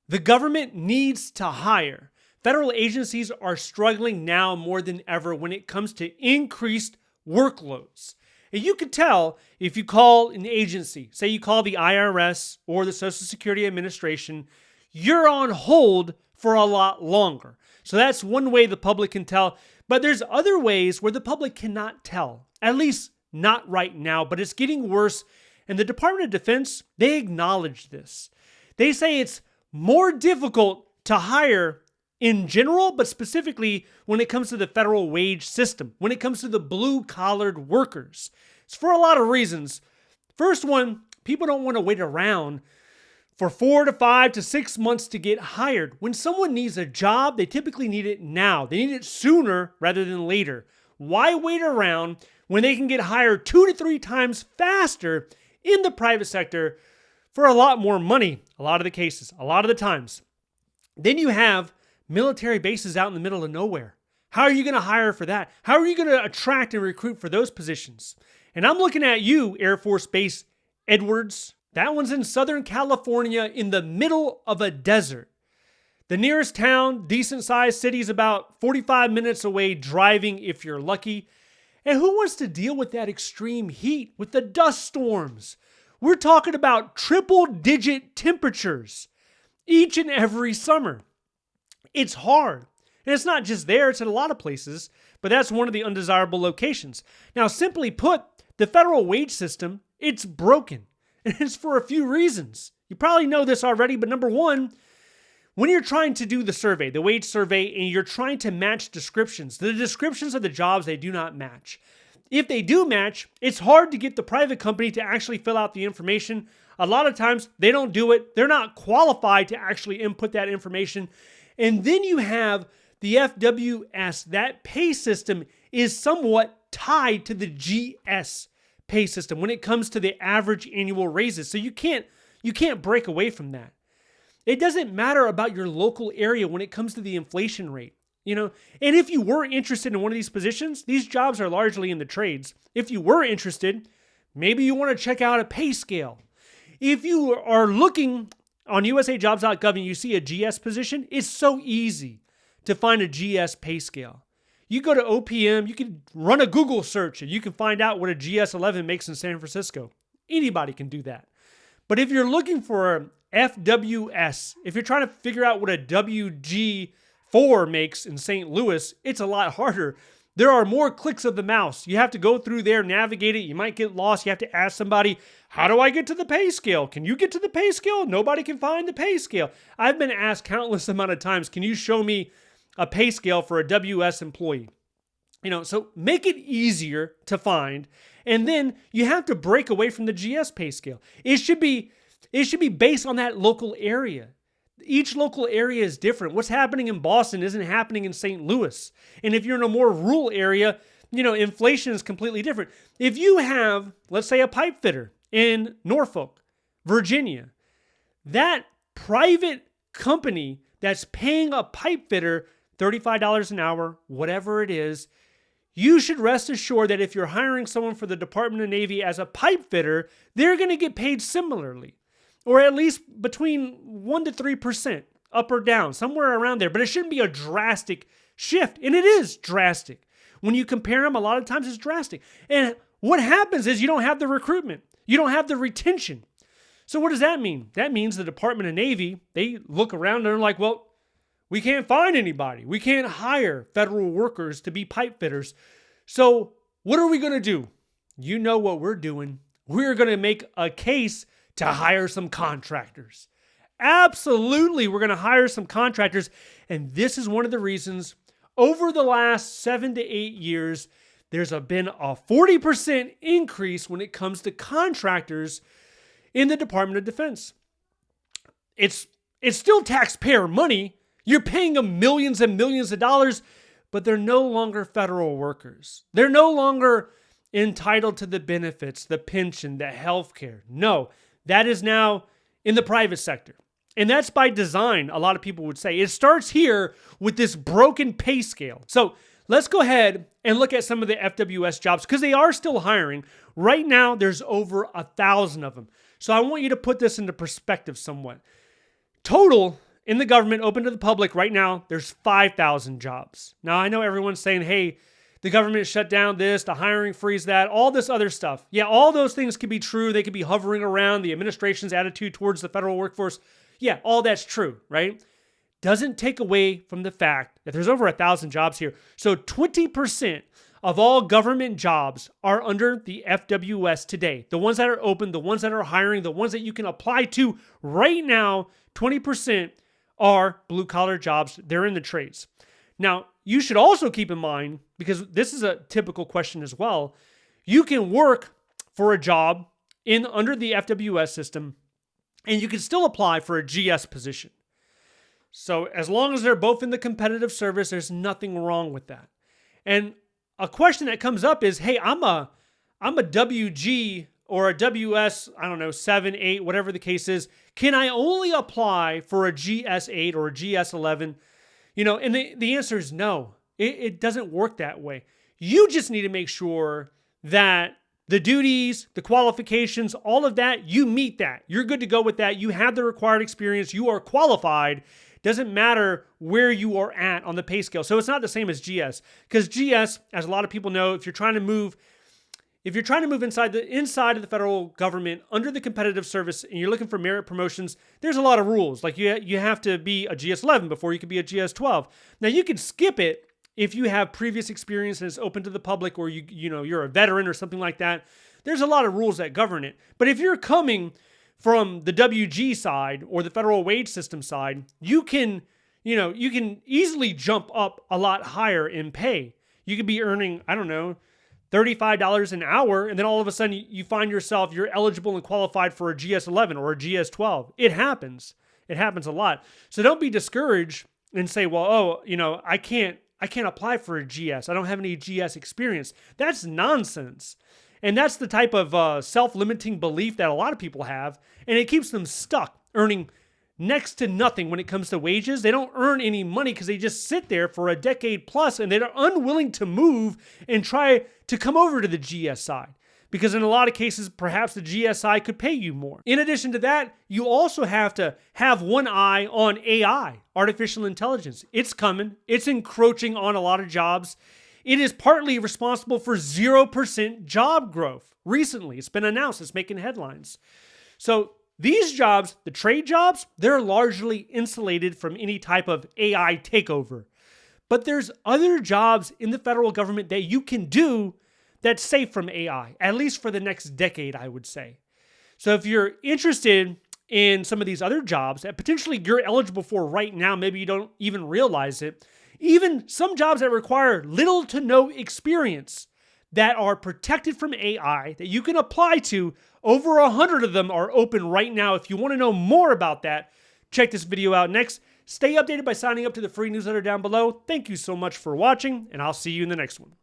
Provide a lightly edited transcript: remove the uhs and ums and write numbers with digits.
The government needs to hire. Federal agencies are struggling now more than ever when it comes to increased workloads. And you can tell if you call an agency, say you call the IRS or the Social Security Administration, you're on hold for a lot longer. So that's one way the public can tell. But there's other ways where the public cannot tell, at least not right now, but it's getting worse. And the Department of Defense, they acknowledge this. They say it's more difficult to hire in general, but specifically when it comes to the federal wage system, when it comes to the blue-collared workers. It's for a lot of reasons. First one, people don't want to wait around for 4 to 5 to 6 months to get hired. When someone needs a job, they typically need it now. They need it sooner rather than later. Why wait around when they can get hired 2 to 3 times faster in the private sector for a lot more money? A lot of the cases, a lot of the times. Then you have military bases out in the middle of nowhere. How are you going to hire for that? How are you going to attract and recruit for those positions? And I'm looking at you, Air Force Base Edwards. That one's in Southern California in the middle of a desert. The nearest town, decent-sized city, is about 45 minutes away driving if you're lucky. And who wants to deal with that extreme heat, with the dust storms? We're talking about triple-digit temperatures each and every summer. It's hard. And it's not just there, it's in a lot of places, but that's one of the undesirable locations. Now, simply put, the federal wage system, it's broken. And it's for a few reasons. You probably know this already, but number one, when you're trying to do the survey, the wage survey, and you're trying to match descriptions, the descriptions of the jobs, they do not match. If they do match, it's hard to get the private company to actually fill out the information. A lot of times, they don't do it. They're not qualified to actually input that information. And then you have the FWS. That pay system is somewhat tied to the GS pay system when it comes to the average annual raises. So you can't break away from that. It doesn't matter about your local area when it comes to the inflation rate, And if you were interested in one of these positions, these jobs are largely in the trades. If you were interested, maybe you want to check out a pay scale. If you are looking on usajobs.gov and you see a GS position, it's so easy to find a GS pay scale. You go to OPM, you can run a Google search and you can find out what a GS11 makes in San Francisco. Anybody can do that. But if you're looking for an FWS, if you're trying to figure out what a WG4 makes in St. Louis, it's a lot harder. There are more clicks of the mouse. You have to go through there, navigate it. You might get lost. You have to ask somebody, how do I get to the pay scale? Can you get to the pay scale? Nobody can find the pay scale. I've been asked countless amount of times, can you show me a pay scale for a WS employee? So make it easier to find. And then you have to break away from the GS pay scale. It should be based on that local area. Each local area is different. What's happening in Boston isn't happening in St. Louis. And if you're in a more rural area, inflation is completely different. If you have, let's say, a pipe fitter in Norfolk, Virginia, that private company that's paying a pipe fitter $35 an hour, whatever it is, you should rest assured that if you're hiring someone for the Department of Navy as a pipe fitter, they're going to get paid similarly, or at least between 1% to 3%, up or down, somewhere around there. But it shouldn't be a drastic shift, and it is drastic. When you compare them, a lot of times it's drastic. And what happens is you don't have the recruitment. You don't have the retention. So what does that mean? That means the Department of Navy, they look around and they're like, well, we can't find anybody. We can't hire federal workers to be pipe fitters. So what are we going to do? You know what we're doing. We're going to make a case to hire some contractors. Absolutely, we're going to hire some contractors. And this is one of the reasons over the last 7 to 8 years, there's been a 40% increase when it comes to contractors in the Department of Defense. It's still taxpayer money. You're paying them millions and millions of dollars, but they're no longer federal workers. They're no longer entitled to the benefits, the pension, the health care. No, that is now in the private sector. And that's by design, a lot of people would say. It starts here with this broken pay scale. So let's go ahead and look at some of the FWS jobs because they are still hiring. Right now, there's over 1,000 of them. So I want you to put this into perspective somewhat. Total in the government, open to the public right now, there's 5,000 jobs. Now, I know everyone's saying, hey, the government shut down this, the hiring freeze that, all this other stuff. Yeah, all those things could be true. They could be hovering around the administration's attitude towards the federal workforce. Yeah, all that's true, right? Doesn't take away from the fact that there's over 1,000 jobs here. So 20% of all government jobs are under the FWS today. The ones that are open, the ones that are hiring, the ones that you can apply to right now, 20% are blue-collar jobs. They're in the trades. Now, you should also keep in mind, because this is a typical question as well, you can work for a job under the FWS system, and you can still apply for a GS position. So as long as they're both in the competitive service, there's nothing wrong with that. And a question that comes up is, hey, I'm a WG or a WS, I don't know, 7, 8, whatever the case is. Can I only apply for a GS8 or a GS11? And the answer is no. It doesn't work that way. You just need to make sure that the duties, the qualifications, all of that, you meet that. You're good to go with that. You have the required experience. You are qualified. Doesn't matter where you are at on the pay scale. So it's not the same as GS, because GS, as a lot of people know, if you're trying to move inside of the federal government under the competitive service and you're looking for merit promotions, there's a lot of rules. Like you have to be a GS11 before you can be a GS12. Now you can skip it if you have previous experience and it's open to the public, or you're a veteran or something like that. There's a lot of rules that govern it. But if you're coming from the WG side or the federal wage system side, you can easily jump up a lot higher in pay. You could be earning, I don't know, $35 an hour, and then all of a sudden you find yourself, you're eligible and qualified for a GS11 or a GS12. It happens. It happens a lot. So don't be discouraged and say, well, I can't apply for a GS. I don't have any GS experience. That's nonsense. And that's the type of self-limiting belief that a lot of people have, and it keeps them stuck, earning next to nothing when it comes to wages. They don't earn any money because they just sit there for a decade plus, and they're unwilling to move and try to come over to the GS side, because in a lot of cases, perhaps the GS side could pay you more. In addition to that, you also have to have one eye on AI, artificial intelligence. It's coming. It's encroaching on a lot of jobs. It is partly responsible for 0% job growth. Recently, it's been announced. It's making headlines. So these jobs, the trade jobs, they're largely insulated from any type of AI takeover. But there's other jobs in the federal government that you can do that's safe from AI, at least for the next decade, I would say. So if you're interested in some of these other jobs that potentially you're eligible for right now, maybe you don't even realize it, even some jobs that require little to no experience that are protected from AI that you can apply to, over 100 of them are open right now. If you want to know more about that, check this video out next. Stay updated by signing up to the free newsletter down below. Thank you so much for watching, and I'll see you in the next one.